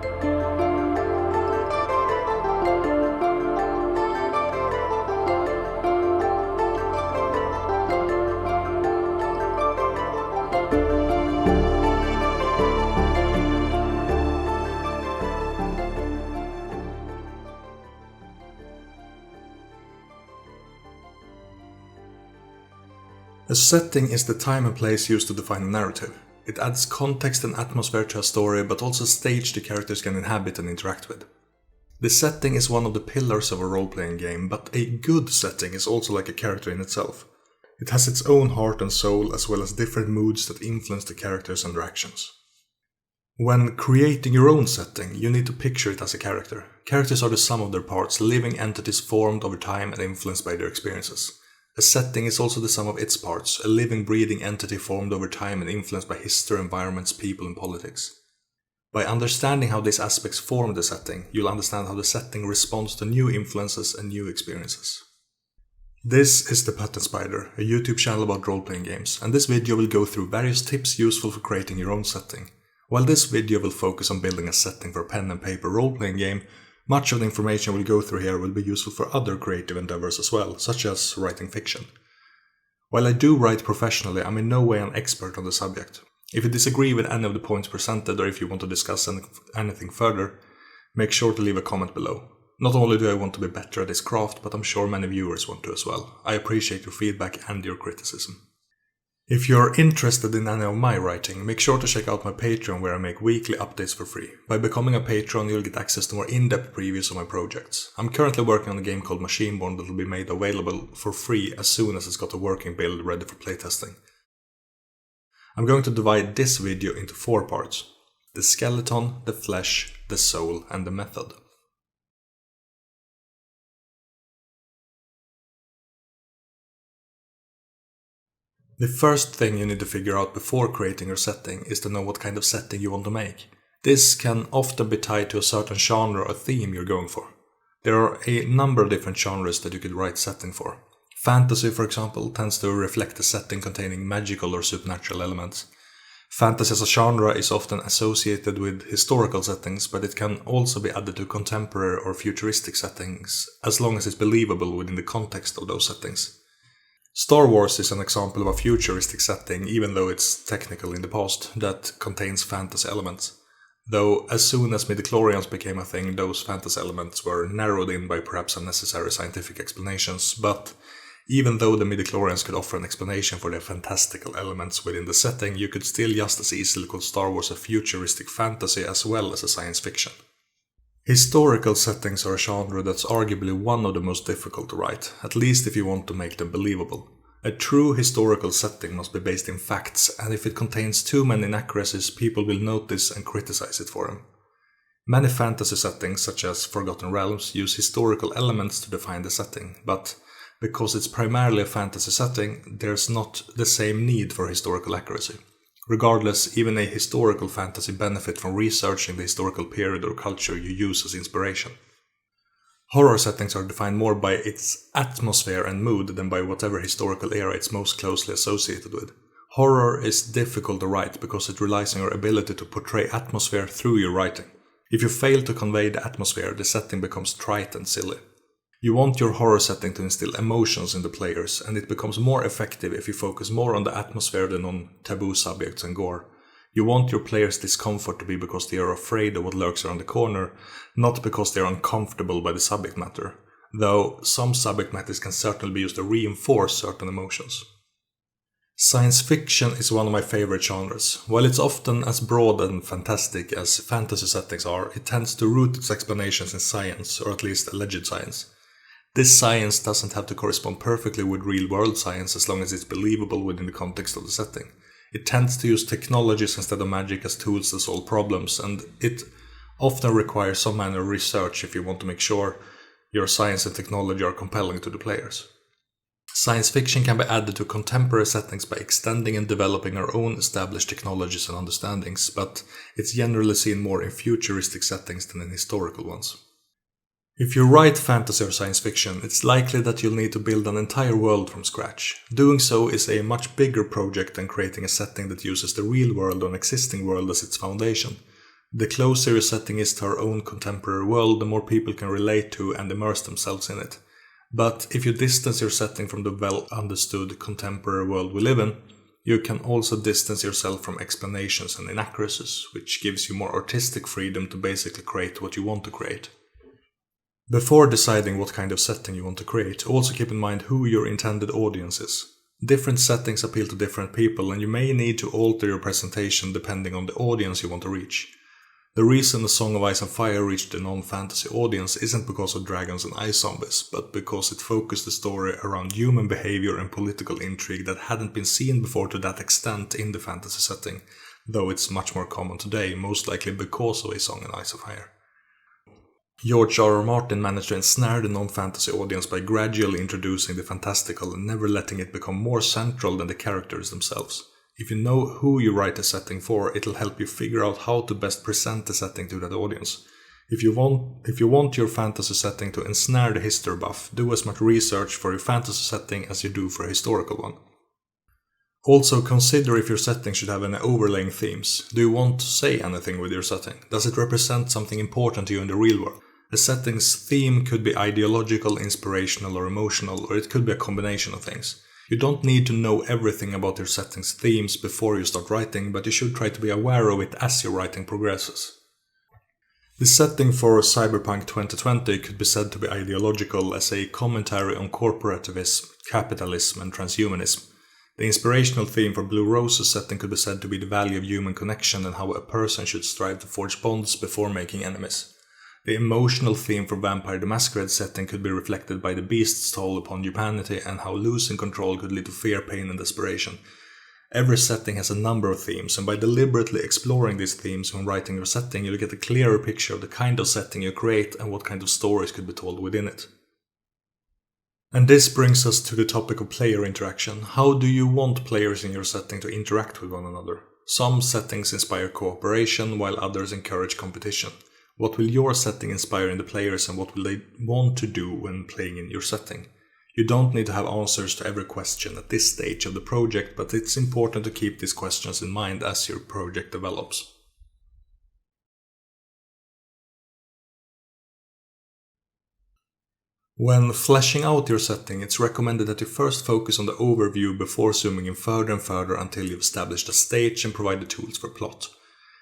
A setting is the time and place used to define a narrative. It adds context and atmosphere to a story, but also a stage the characters can inhabit and interact with. The setting is one of the pillars of a role-playing game, but a good setting is also like a character in itself. It has its own heart and soul, as well as different moods that influence the characters and their actions. When creating your own setting, you need to picture it as a character. Characters are the sum of their parts, living entities formed over time and influenced by their experiences. A setting is also the sum of its parts, a living, breathing entity formed over time and influenced by history, environments, people, and politics. By understanding how these aspects form the setting, you'll understand how the setting responds to new influences and new experiences. This is the Pattern Spider, a YouTube channel about role-playing games, and this video will go through various tips useful for creating your own setting. While this video will focus on building a setting for a pen and paper role-playing game, much of the information we'll go through here will be useful for other creative endeavors as well, such as writing fiction. While I do write professionally, I'm in no way an expert on the subject. If you disagree with any of the points presented, or if you want to discuss anything further, make sure to leave a comment below. Not only do I want to be better at this craft, but I'm sure many viewers want to as well. I appreciate your feedback and your criticism. If you're interested in any of my writing, make sure to check out my Patreon where I make weekly updates for free. By becoming a patron, you'll get access to more in-depth previews of my projects. I'm currently working on a game called Machineborn that will be made available for free as soon as it's got a working build ready for playtesting. I'm going to divide this video into 4 parts: the skeleton, the flesh, the soul, and the method. The first thing you need to figure out before creating your setting is to know what kind of setting you want to make. This can often be tied to a certain genre or theme you're going for. There are a number of different genres that you could write setting for. Fantasy, for example, tends to reflect a setting containing magical or supernatural elements. Fantasy as a genre is often associated with historical settings, but it can also be added to contemporary or futuristic settings, as long as it's believable within the context of those settings. Star Wars is an example of a futuristic setting, even though it's technical in the past, that contains fantasy elements. Though as soon as midichlorians became a thing, those fantasy elements were narrowed in by perhaps unnecessary scientific explanations, but even though the midichlorians could offer an explanation for the fantastical elements within the setting, you could still just as easily call Star Wars a futuristic fantasy as well as a science fiction. Historical settings are a genre that's arguably one of the most difficult to write, at least if you want to make them believable. A true historical setting must be based in facts, and if it contains too many inaccuracies, people will notice and criticize it for them. Many fantasy settings, such as Forgotten Realms, use historical elements to define the setting, but because it's primarily a fantasy setting, there's not the same need for historical accuracy. Regardless, even a historical fantasy benefits from researching the historical period or culture you use as inspiration. Horror settings are defined more by its atmosphere and mood than by whatever historical era it's most closely associated with. Horror is difficult to write because it relies on your ability to portray atmosphere through your writing. If you fail to convey the atmosphere, the setting becomes trite and silly. You want your horror setting to instill emotions in the players, and it becomes more effective if you focus more on the atmosphere than on taboo subjects and gore. You want your players' discomfort to be because they are afraid of what lurks around the corner, not because they are uncomfortable by the subject matter, though some subject matters can certainly be used to reinforce certain emotions. Science fiction is one of my favorite genres. While it's often as broad and fantastic as fantasy settings are, it tends to root its explanations in science, or at least alleged science. This science doesn't have to correspond perfectly with real-world science as long as it's believable within the context of the setting. It tends to use technologies instead of magic as tools to solve problems, and it often requires some manner of research if you want to make sure your science and technology are compelling to the players. Science fiction can be added to contemporary settings by extending and developing our own established technologies and understandings, but it's generally seen more in futuristic settings than in historical ones. If you write fantasy or science fiction, it's likely that you'll need to build an entire world from scratch. Doing so is a much bigger project than creating a setting that uses the real world or an existing world as its foundation. The closer your setting is to our own contemporary world, the more people can relate to and immerse themselves in it. But if you distance your setting from the well-understood contemporary world we live in, you can also distance yourself from explanations and inaccuracies, which gives you more artistic freedom to basically create what you want to create. Before deciding what kind of setting you want to create, also keep in mind who your intended audience is. Different settings appeal to different people, and you may need to alter your presentation depending on the audience you want to reach. The reason A Song of Ice and Fire reached a non-fantasy audience isn't because of dragons and ice zombies, but because it focused the story around human behavior and political intrigue that hadn't been seen before to that extent in the fantasy setting, though it's much more common today, most likely because of A Song of Ice and Fire. George R.R. Martin managed to ensnare the non-fantasy audience by gradually introducing the fantastical and never letting it become more central than the characters themselves. If you know who you write a setting for, it'll help you figure out how to best present the setting to that audience. If you want your fantasy setting to ensnare the history buff, do as much research for your fantasy setting as you do for a historical one. Also consider if your setting should have any overlaying themes. Do you want to say anything with your setting? Does it represent something important to you in the real world? A setting's theme could be ideological, inspirational, or emotional, or it could be a combination of things. You don't need to know everything about your setting's themes before you start writing, but you should try to be aware of it as your writing progresses. The setting for Cyberpunk 2020 could be said to be ideological as a commentary on corporativism, capitalism, and transhumanism. The inspirational theme for Blue Rose's setting could be said to be the value of human connection and how a person should strive to forge bonds before making enemies. The emotional theme for Vampire the Masquerade setting could be reflected by the beast's toll upon humanity and how losing control could lead to fear, pain, and desperation. Every setting has a number of themes, and by deliberately exploring these themes when writing your setting, you'll get a clearer picture of the kind of setting you create and what kind of stories could be told within it. And this brings us to the topic of player interaction. How do you want players in your setting to interact with one another? Some settings inspire cooperation, while others encourage competition. What will your setting inspire in the players, and what will they want to do when playing in your setting? You don't need to have answers to every question at this stage of the project, but it's important to keep these questions in mind as your project develops. When fleshing out your setting, it's recommended that you first focus on the overview before zooming in further and further until you've established a stage and provide the tools for plot.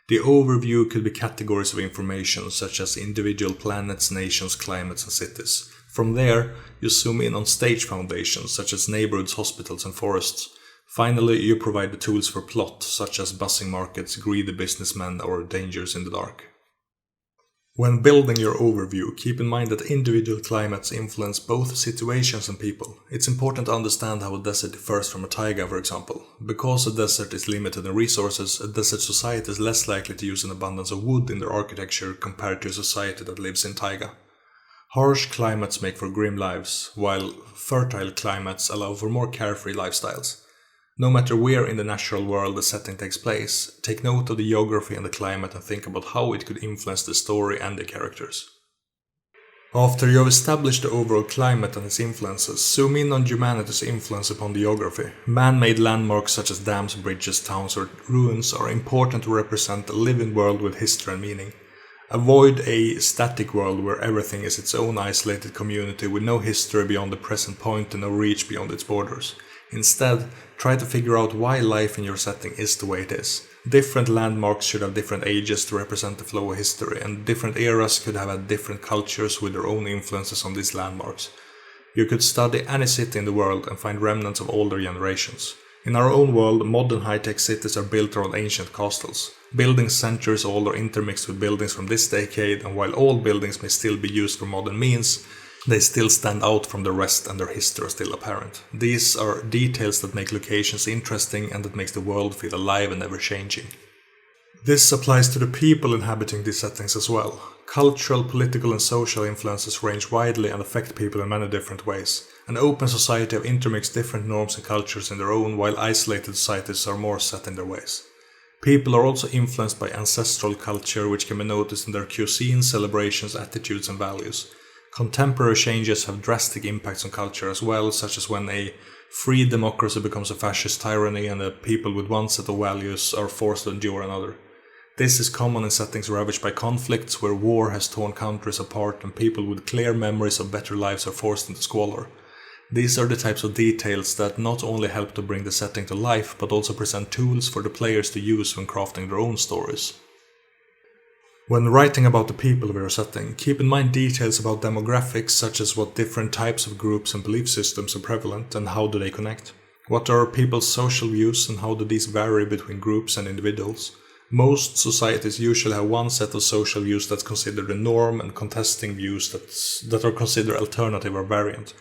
The overview could be categories of information such as individual planets, nations, climates, and cities. From there, you zoom in on stage foundations such as neighborhoods, hospitals, and forests. Finally, you provide the tools for plot such as buzzing markets, greedy businessmen, or dangers in the dark. When building your overview, keep in mind that individual climates influence both situations and people. It's important to understand how a desert differs from a taiga, for example. Because a desert is limited in resources, a desert society is less likely to use an abundance of wood in their architecture compared to a society that lives in taiga. Harsh climates make for grim lives, while fertile climates allow for more carefree lifestyles. No matter where in the natural world the setting takes place, take note of the geography and the climate and think about how it could influence the story and the characters. After you have established the overall climate and its influences, zoom in on humanity's influence upon the geography. Man-made landmarks such as dams, bridges, towns, or ruins are important to represent a living world with history and meaning. Avoid a static world where everything is its own isolated community with no history beyond the present point and no reach beyond its borders. Instead, try to figure out why life in your setting is the way it is. Different landmarks should have different ages to represent the flow of history, and different eras could have had different cultures with their own influences on these landmarks. You could study any city in the world and find remnants of older generations. In our own world, modern high-tech cities are built around ancient castles. Buildings centuries old are intermixed with buildings from this decade, and while all buildings may still be used for modern means, they still stand out from the rest and their history are still apparent. These are details that make locations interesting and that makes the world feel alive and ever-changing. This applies to the people inhabiting these settings as well. Cultural, political and social influences range widely and affect people in many different ways. An open society have intermixed different norms and cultures in their own, while isolated societies are more set in their ways. People are also influenced by ancestral culture, which can be noticed in their cuisine, celebrations, attitudes and values. Contemporary changes have drastic impacts on culture as well, such as when a free democracy becomes a fascist tyranny and the people with one set of values are forced to endure another. This is common in settings ravaged by conflicts, where war has torn countries apart and people with clear memories of better lives are forced into squalor. These are the types of details that not only help to bring the setting to life, but also present tools for the players to use when crafting their own stories. When writing about the people of your setting, keep in mind details about demographics, such as what different types of groups and belief systems are prevalent and how do they connect. What are people's social views and how do these vary between groups and individuals? Most societies usually have one set of social views that's considered the norm and contesting views that are considered alternative or variant,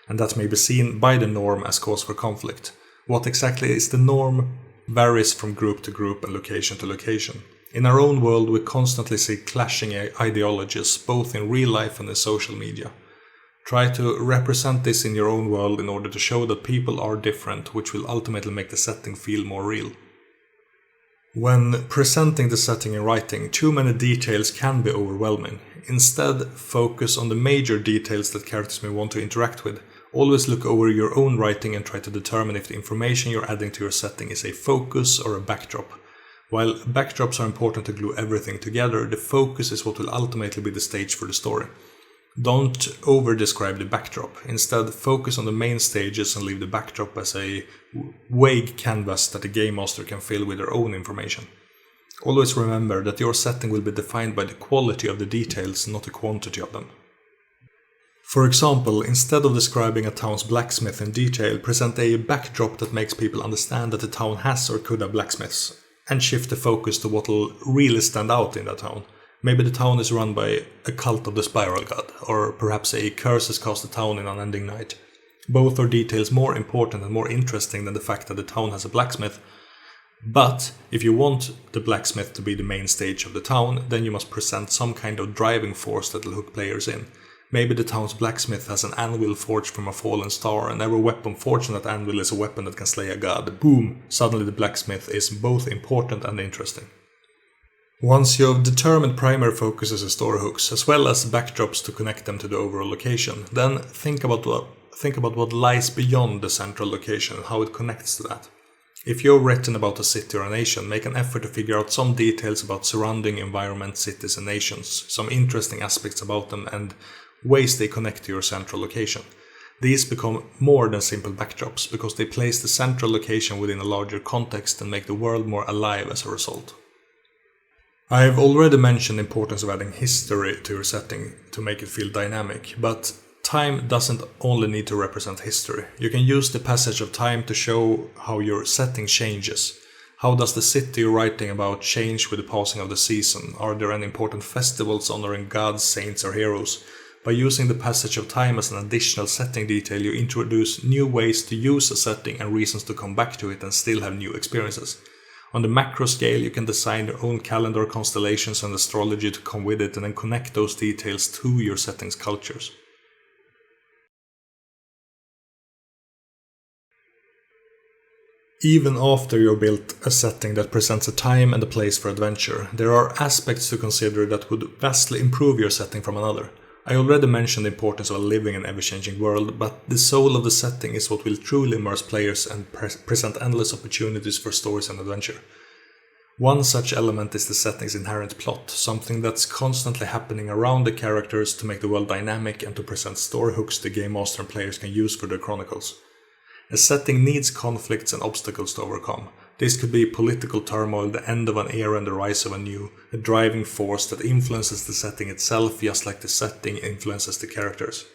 and that may be seen by the norm as cause for conflict. What exactly is the norm varies from group to group and location to location. In our own world, we constantly see clashing ideologies, both in real life and in social media. Try to represent this in your own world in order to show that people are different, which will ultimately make the setting feel more real. When presenting the setting in writing, too many details can be overwhelming. Instead, focus on the major details that characters may want to interact with. Always look over your own writing and try to determine if the information you're adding to your setting is a focus or a backdrop. While backdrops are important to glue everything together, the focus is what will ultimately be the stage for the story. Don't over-describe the backdrop. Instead, focus on the main stages and leave the backdrop as a vague canvas that the game master can fill with their own information. Always remember that your setting will be defined by the quality of the details, not the quantity of them. For example, instead of describing a town's blacksmith in detail, present a backdrop that makes people understand that the town has or could have blacksmiths, and shift the focus to what will really stand out in that town. Maybe the town is run by a cult of the spiral god, or perhaps a curse has cast the town in unending night. Both are details more important and more interesting than the fact that the town has a blacksmith. But if you want the blacksmith to be the main stage of the town, then you must present some kind of driving force that will hook players in. Maybe the town's blacksmith has an anvil forged from a fallen star, and every weapon forged from that anvil is a weapon that can slay a god. Boom! Suddenly the blacksmith is both important and interesting. Once you have determined primary focuses and story hooks, as well as backdrops to connect them to the overall location, then think about what lies beyond the central location and how it connects to that. If you're written about a city or a nation, make an effort to figure out some details about surrounding environments, cities and nations, some interesting aspects about them and ways they connect to your central location. These become more than simple backdrops because they place the central location within a larger context and make the world more alive as a result. I have already mentioned the importance of adding history to your setting to make it feel dynamic, but time doesn't only need to represent history. You can use the passage of time to show how your setting changes. How does the city you're writing about change with the passing of the season? Are there any important festivals honoring gods, saints or heroes? By using the passage of time as an additional setting detail, you introduce new ways to use a setting and reasons to come back to it and still have new experiences. On the macro scale, you can design your own calendar, constellations and astrology to come with it and then connect those details to your setting's cultures. Even after you've built a setting that presents a time and a place for adventure, there are aspects to consider that would vastly improve your setting from another. I already mentioned the importance of a living and ever-changing world, but the soul of the setting is what will truly immerse players and present endless opportunities for stories and adventure. One such element is the setting's inherent plot, something that's constantly happening around the characters to make the world dynamic and to present story hooks the game master and players can use for their chronicles. A setting needs conflicts and obstacles to overcome. This could be political turmoil, the end of an era and the rise of a new, a driving force that influences the setting itself just like the setting influences the characters.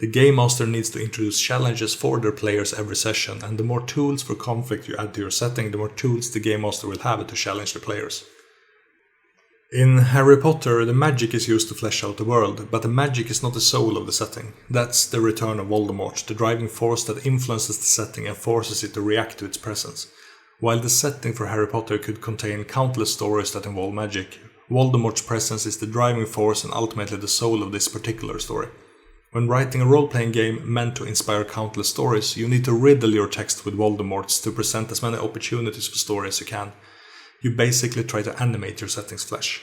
The game master needs to introduce challenges for their players every session, and the more tools for conflict you add to your setting, the more tools the game master will have to challenge the players. In Harry Potter, the magic is used to flesh out the world, but the magic is not the soul of the setting. That's the return of Voldemort, the driving force that influences the setting and forces it to react to its presence. While the setting for Harry Potter could contain countless stories that involve magic, Voldemort's presence is the driving force and ultimately the soul of this particular story. When writing a role-playing game meant to inspire countless stories, you need to riddle your text with Voldemorts to present as many opportunities for story as you can. You basically try to animate your setting's flesh.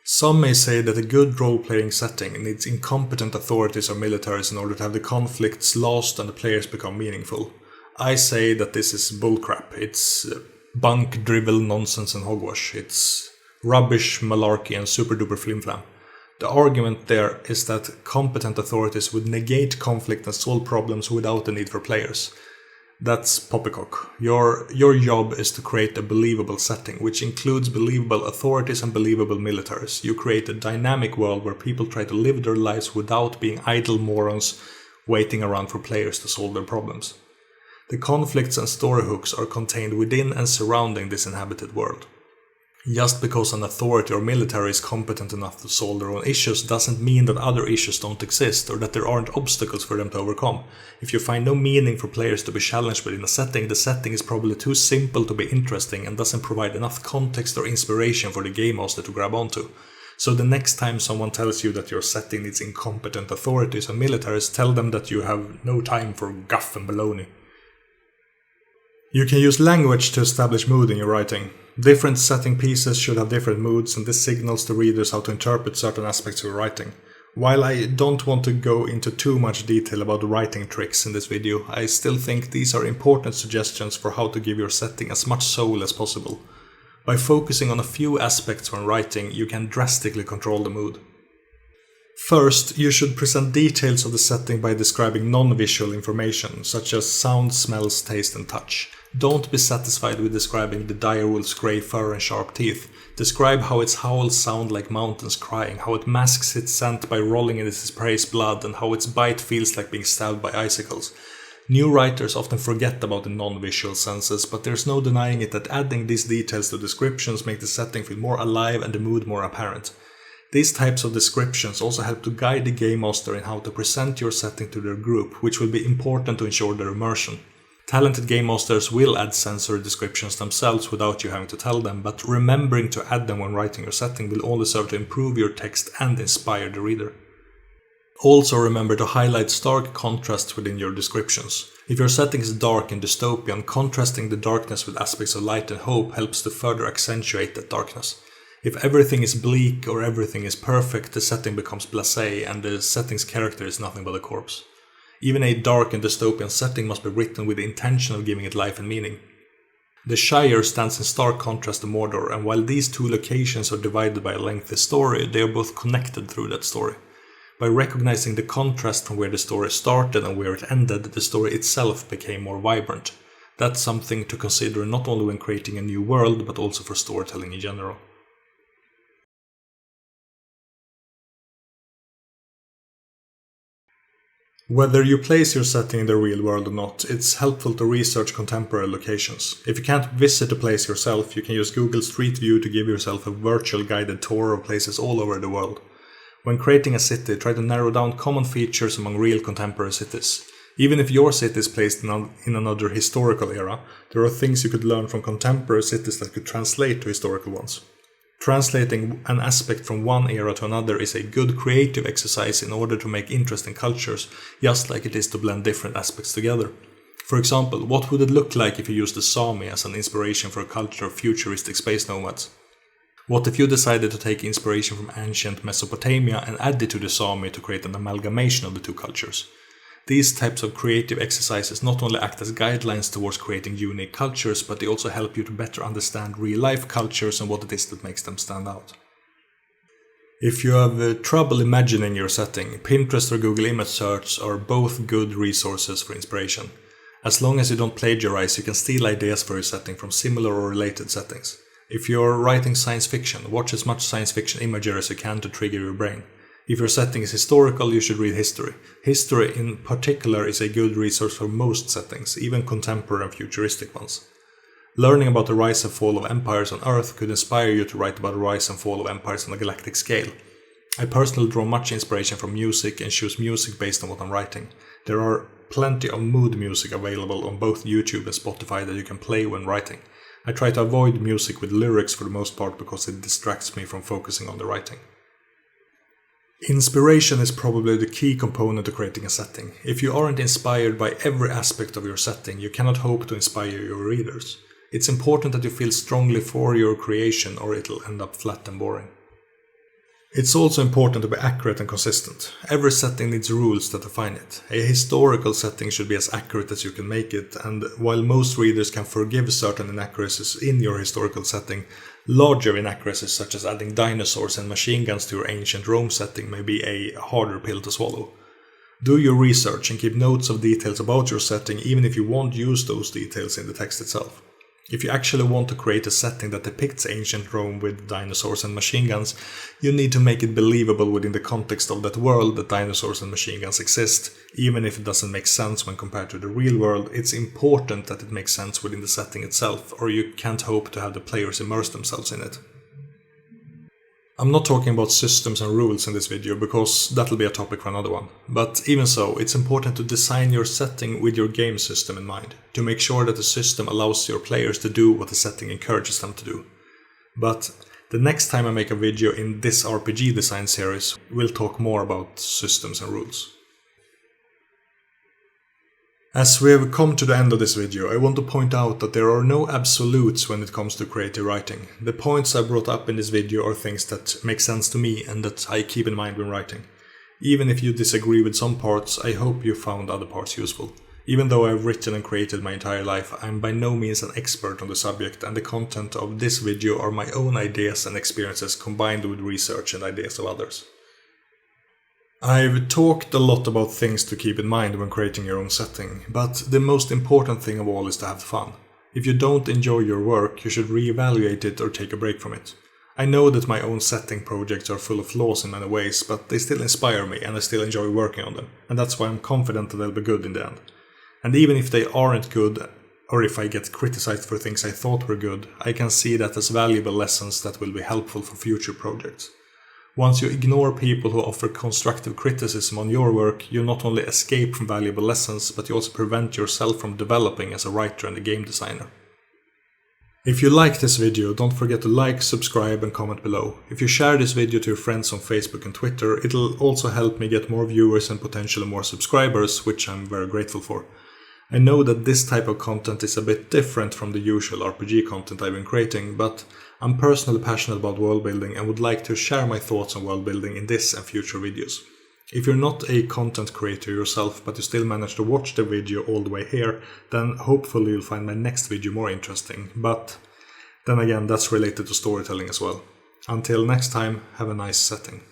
Some may say that a good role-playing setting needs incompetent authorities or militaries in order to have the conflicts last and the players become meaningful. I say that this is bullcrap. It's bunk, drivel, nonsense and hogwash. It's rubbish, malarkey and super duper flimflam. The argument there is that competent authorities would negate conflict and solve problems without the need for players. That's poppycock. Your job is to create a believable setting, which includes believable authorities and believable militaries. You create a dynamic world where people try to live their lives without being idle morons waiting around for players to solve their problems. The conflicts and story hooks are contained within and surrounding this inhabited world. Just because an authority or military is competent enough to solve their own issues doesn't mean that other issues don't exist or that there aren't obstacles for them to overcome. If you find no meaning for players to be challenged within a setting, the setting is probably too simple to be interesting and doesn't provide enough context or inspiration for the game master to grab onto. So the next time someone tells you that your setting needs incompetent authorities and militaries, tell them that you have no time for guff and baloney. You can use language to establish mood in your writing. Different setting pieces should have different moods, and this signals to readers how to interpret certain aspects of your writing. While I don't want to go into too much detail about writing tricks in this video, I still think these are important suggestions for how to give your setting as much soul as possible. By focusing on a few aspects when writing, you can drastically control the mood. First, you should present details of the setting by describing non-visual information, such as sound, smells, taste and touch. Don't be satisfied with describing the direwolf's grey fur and sharp teeth. Describe how its howls sound like mountains crying, how it masks its scent by rolling in its prey's blood, and how its bite feels like being stabbed by icicles. New writers often forget about the non-visual senses, but there's no denying it that adding these details to descriptions make the setting feel more alive and the mood more apparent. These types of descriptions also help to guide the game master in how to present your setting to their group, which will be important to ensure their immersion. Talented game masters will add sensory descriptions themselves without you having to tell them, but remembering to add them when writing your setting will only serve to improve your text and inspire the reader. Also remember to highlight stark contrasts within your descriptions. If your setting is dark and dystopian, contrasting the darkness with aspects of light and hope helps to further accentuate that darkness. If everything is bleak or everything is perfect, the setting becomes blasé and the setting's character is nothing but a corpse. Even a dark and dystopian setting must be written with the intention of giving it life and meaning. The Shire stands in stark contrast to Mordor, and while these two locations are divided by a lengthy story, they are both connected through that story. By recognizing the contrast from where the story started and where it ended, the story itself became more vibrant. That's something to consider not only when creating a new world, but also for storytelling in general. Whether you place your setting in the real world or not, it's helpful to research contemporary locations. If you can't visit a place yourself, you can use Google Street View to give yourself a virtual guided tour of places all over the world. When creating a city, try to narrow down common features among real contemporary cities. Even if your city is placed in another historical era, there are things you could learn from contemporary cities that could translate to historical ones. Translating an aspect from one era to another is a good creative exercise in order to make interesting cultures, just like it is to blend different aspects together. For example, what would it look like if you used the Sami as an inspiration for a culture of futuristic space nomads? What if you decided to take inspiration from ancient Mesopotamia and add it to the Sami to create an amalgamation of the two cultures? These types of creative exercises not only act as guidelines towards creating unique cultures, but they also help you to better understand real-life cultures and what it is that makes them stand out. If you have trouble imagining your setting, Pinterest or Google Image Search are both good resources for inspiration. As long as you don't plagiarize, you can steal ideas for your setting from similar or related settings. If you're writing science fiction, watch as much science fiction imagery as you can to trigger your brain. If your setting is historical, you should read history. History in particular is a good resource for most settings, even contemporary and futuristic ones. Learning about the rise and fall of empires on Earth could inspire you to write about the rise and fall of empires on a galactic scale. I personally draw much inspiration from music and choose music based on what I'm writing. There are plenty of mood music available on both YouTube and Spotify that you can play when writing. I try to avoid music with lyrics for the most part because it distracts me from focusing on the writing. Inspiration is probably the key component to creating a setting. If you aren't inspired by every aspect of your setting, you cannot hope to inspire your readers. It's important that you feel strongly for your creation or it'll end up flat and boring. It's also important to be accurate and consistent. Every setting needs rules that define it. A historical setting should be as accurate as you can make it, and while most readers can forgive certain inaccuracies in your historical setting, larger inaccuracies such as adding dinosaurs and machine guns to your ancient Rome setting may be a harder pill to swallow. Do your research and keep notes of details about your setting even if you won't use those details in the text itself. If you actually want to create a setting that depicts ancient Rome with dinosaurs and machine guns, you need to make it believable within the context of that world that dinosaurs and machine guns exist. Even if it doesn't make sense when compared to the real world, it's important that it makes sense within the setting itself, or you can't hope to have the players immerse themselves in it. I'm not talking about systems and rules in this video because that'll be a topic for another one, but even so, it's important to design your setting with your game system in mind, to make sure that the system allows your players to do what the setting encourages them to do. But the next time I make a video in this RPG design series, we'll talk more about systems and rules. As we have come to the end of this video, I want to point out that there are no absolutes when it comes to creative writing. The points I brought up in this video are things that make sense to me and that I keep in mind when writing. Even if you disagree with some parts, I hope you found other parts useful. Even though I've written and created my entire life, I'm by no means an expert on the subject, and the content of this video are my own ideas and experiences combined with research and ideas of others. I've talked a lot about things to keep in mind when creating your own setting, but the most important thing of all is to have fun. If you don't enjoy your work, you should reevaluate it or take a break from it. I know that my own setting projects are full of flaws in many ways, but they still inspire me and I still enjoy working on them, and that's why I'm confident that they'll be good in the end. And even if they aren't good, or if I get criticized for things I thought were good, I can see that as valuable lessons that will be helpful for future projects. Once you ignore people who offer constructive criticism on your work, you not only escape from valuable lessons, but you also prevent yourself from developing as a writer and a game designer. If you like this video, don't forget to like, subscribe and comment below. If you share this video to your friends on Facebook and Twitter, it'll also help me get more viewers and potentially more subscribers, which I'm very grateful for. I know that this type of content is a bit different from the usual RPG content I've been creating, but I'm personally passionate about world building and would like to share my thoughts on world building in this and future videos. If you're not a content creator yourself, but you still manage to watch the video all the way here, then hopefully you'll find my next video more interesting, but then again that's related to storytelling as well. Until next time, have a nice setting.